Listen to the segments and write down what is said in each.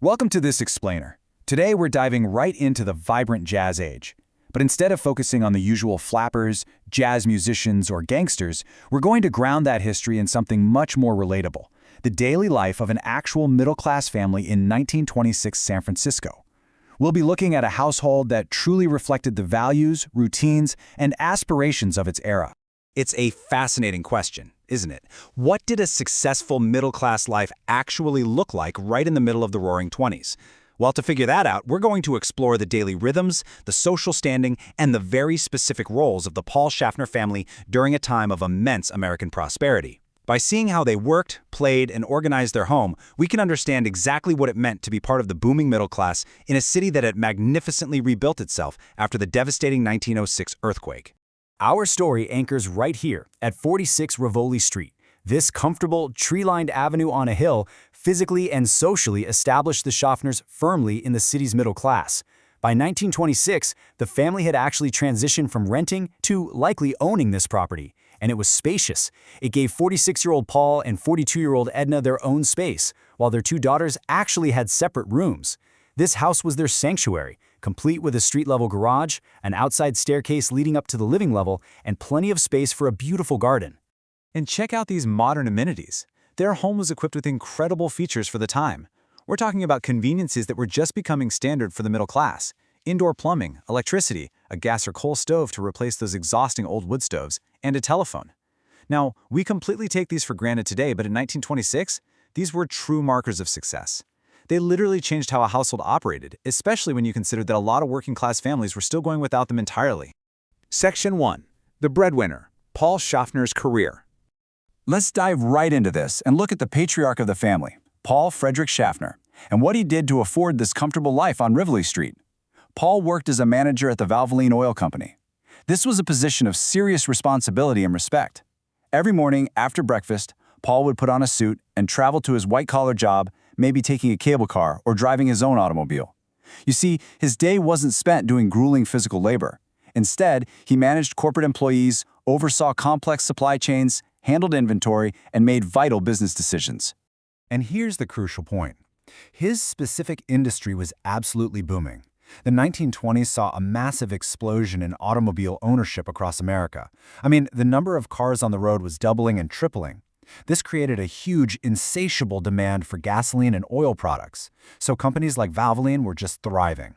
Welcome to this explainer. Today we're diving right into the vibrant jazz age. But instead of focusing on the usual flappers, jazz musicians, or gangsters, we're going to ground that history in something much more relatable: the daily life of an actual middle-class family in 1926 San Francisco. We'll be looking at a household that truly reflected the values, routines, and aspirations of its era. It's a fascinating question, isn't it? What did a successful middle-class life actually look like right in the middle of the Roaring '20s? Well, to figure that out, we're going to explore the daily rhythms, the social standing, and the very specific roles of the Paul Schaffner family during a time of immense American prosperity. By seeing how they worked, played, and organized their home, we can understand exactly what it meant to be part of the booming middle class in a city that had magnificently rebuilt itself after the devastating 1906 earthquake. Our story anchors right here at 46 Rivoli Street. This comfortable, tree-lined avenue on a hill physically and socially established the Schaffners firmly in the city's middle class. By 1926, the family had actually transitioned from renting to likely owning this property, and it was spacious. It gave 46-year-old Paul and 42-year-old Edna their own space, while their two daughters actually had separate rooms. This house was their sanctuary, complete with a street-level garage, an outside staircase leading up to the living level, and plenty of space for a beautiful garden. And check out these modern amenities. Their home was equipped with incredible features for the time. We're talking about conveniences that were just becoming standard for the middle class: indoor plumbing, electricity, a gas or coal stove to replace those exhausting old wood stoves, and a telephone. Now, we completely take these for granted today, but in 1926, these were true markers of success. They literally changed how a household operated, especially when you consider that a lot of working-class families were still going without them entirely. Section 1. The Breadwinner, Paul Schaffner's Career. Let's dive right into this and look at the patriarch of the family, Paul Frederick Schaffner, and what he did to afford this comfortable life on Rivoli Street. Paul worked as a manager at the Valvoline Oil Company. This was a position of serious responsibility and respect. Every morning after breakfast, Paul would put on a suit and travel to his white-collar job, maybe taking a cable car or driving his own automobile. You see, his day wasn't spent doing grueling physical labor. Instead, he managed corporate employees, oversaw complex supply chains, handled inventory, and made vital business decisions. And here's the crucial point. His specific industry was absolutely booming. The 1920s saw a massive explosion in automobile ownership across America. I mean, the number of cars on the road was doubling and tripling. This created a huge, insatiable demand for gasoline and oil products, so companies like Valvoline were just thriving.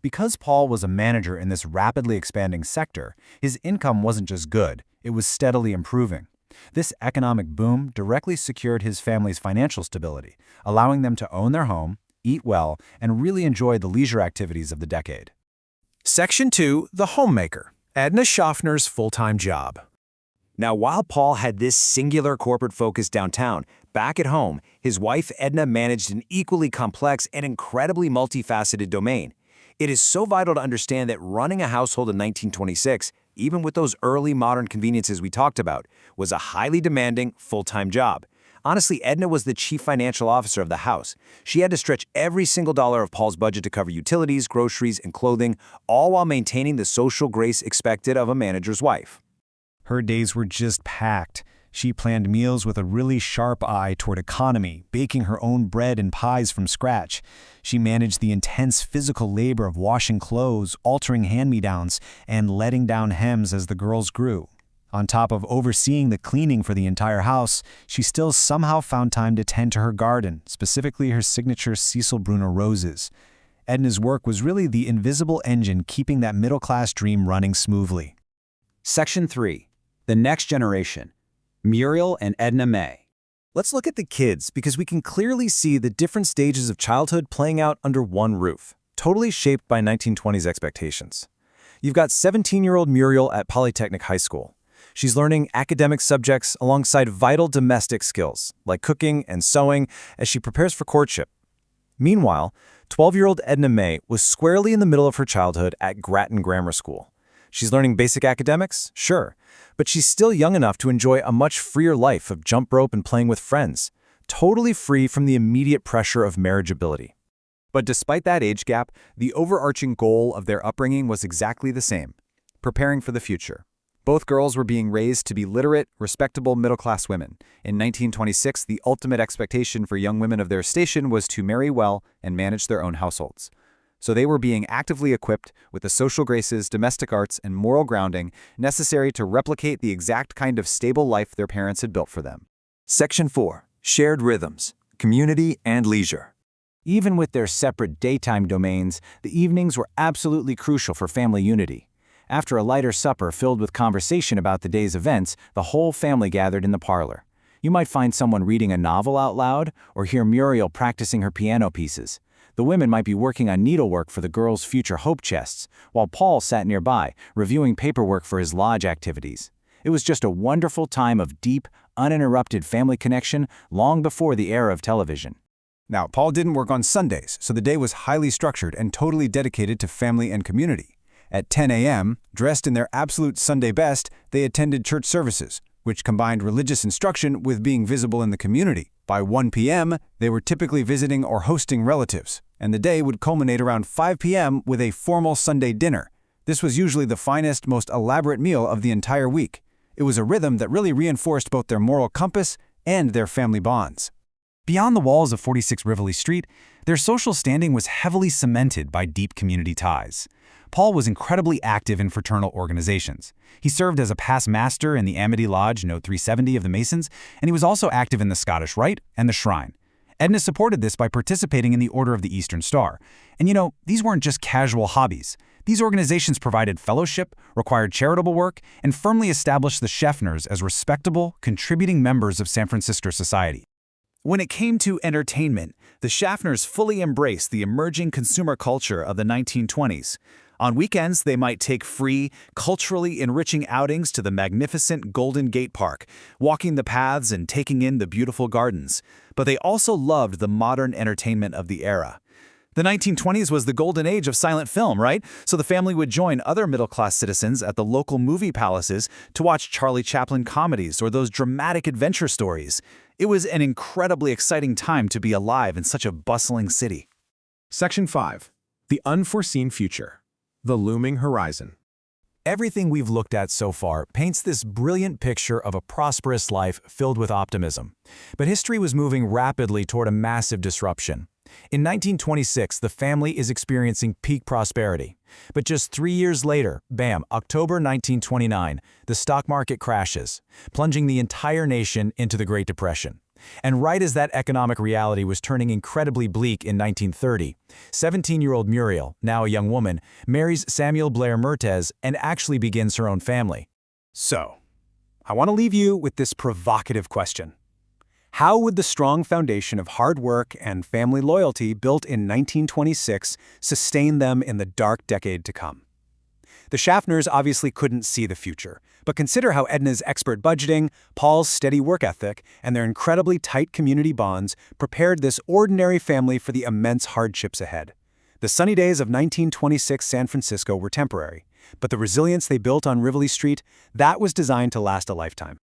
Because Paul was a manager in this rapidly expanding sector, his income wasn't just good, it was steadily improving. This economic boom directly secured his family's financial stability, allowing them to own their home, eat well, and really enjoy the leisure activities of the decade. Section 2. The Homemaker, Edna Schaffner's full-time job. Now, while Paul had this singular corporate focus downtown, back at home, his wife Edna managed an equally complex and incredibly multifaceted domain. It is so vital to understand that running a household in 1926, even with those early modern conveniences we talked about, was a highly demanding, full-time job. Honestly, Edna was the chief financial officer of the house. She had to stretch every single dollar of Paul's budget to cover utilities, groceries, and clothing, all while maintaining the social grace expected of a manager's wife. Her days were just packed. She planned meals with a really sharp eye toward economy, baking her own bread and pies from scratch. She managed the intense physical labor of washing clothes, altering hand-me-downs, and letting down hems as the girls grew. On top of overseeing the cleaning for the entire house, she still somehow found time to tend to her garden, specifically her signature Cecil Brunner roses. Edna's work was really the invisible engine keeping that middle-class dream running smoothly. Section 3. The Next Generation, Muriel and Edna May. Let's look at the kids because we can clearly see the different stages of childhood playing out under one roof, totally shaped by 1920s expectations. You've got 17-year-old Muriel at Polytechnic High School. She's learning academic subjects alongside vital domestic skills, like cooking and sewing, as she prepares for courtship. Meanwhile, 12-year-old Edna May was squarely in the middle of her childhood at Grattan Grammar School. She's learning basic academics, sure, but she's still young enough to enjoy a much freer life of jump rope and playing with friends, totally free from the immediate pressure of marriageability. But despite that age gap, the overarching goal of their upbringing was exactly the same: preparing for the future. Both girls were being raised to be literate, respectable middle-class women. In 1926, the ultimate expectation for young women of their station was to marry well and manage their own households. So they were being actively equipped with the social graces, domestic arts, and moral grounding necessary to replicate the exact kind of stable life their parents had built for them. Section 4. Shared rhythms, community and leisure. Even with their separate daytime domains, the evenings were absolutely crucial for family unity. After a lighter supper filled with conversation about the day's events, the whole family gathered in the parlor. You might find someone reading a novel out loud or hear Muriel practicing her piano pieces. The women might be working on needlework for the girls' future hope chests, while Paul sat nearby, reviewing paperwork for his lodge activities. It was just a wonderful time of deep, uninterrupted family connection long before the era of television. Now, Paul didn't work on Sundays, so the day was highly structured and totally dedicated to family and community. At 10 a.m., dressed in their absolute Sunday best, they attended church services, which combined religious instruction with being visible in the community. By 1 p.m., they were typically visiting or hosting relatives, and the day would culminate around 5 p.m. with a formal Sunday dinner. This was usually the finest, most elaborate meal of the entire week. It was a rhythm that really reinforced both their moral compass and their family bonds. Beyond the walls of 46 Rivoli Street, their social standing was heavily cemented by deep community ties. Paul was incredibly active in fraternal organizations. He served as a past master in the Amity Lodge, Note 370 of the Masons, and he was also active in the Scottish Rite and the Shrine. Edna supported this by participating in the Order of the Eastern Star. And these weren't just casual hobbies. These organizations provided fellowship, required charitable work, and firmly established the Schaffners as respectable, contributing members of San Francisco society. When it came to entertainment, the Schaffners fully embraced the emerging consumer culture of the 1920s. On weekends, they might take free, culturally enriching outings to the magnificent Golden Gate Park, walking the paths and taking in the beautiful gardens. But they also loved the modern entertainment of the era. The 1920s was the golden age of silent film, right? So the family would join other middle-class citizens at the local movie palaces to watch Charlie Chaplin comedies or those dramatic adventure stories. It was an incredibly exciting time to be alive in such a bustling city. Section 5. The unforeseen future. The looming horizon. Everything we've looked at so far paints this brilliant picture of a prosperous life filled with optimism. But history was moving rapidly toward a massive disruption. In 1926, the family is experiencing peak prosperity. But just 3 years later, bam, October 1929, the stock market crashes, plunging the entire nation into the Great Depression. And right as that economic reality was turning incredibly bleak in 1930, 17-year-old Muriel, now a young woman, marries Samuel Blair Mertes and actually begins her own family. So, I want to leave you with this provocative question. How would the strong foundation of hard work and family loyalty built in 1926 sustain them in the dark decade to come? The Schaffners obviously couldn't see the future, but consider how Edna's expert budgeting, Paul's steady work ethic, and their incredibly tight community bonds prepared this ordinary family for the immense hardships ahead. The sunny days of 1926 San Francisco were temporary, but the resilience they built on Rivoli Street, that was designed to last a lifetime.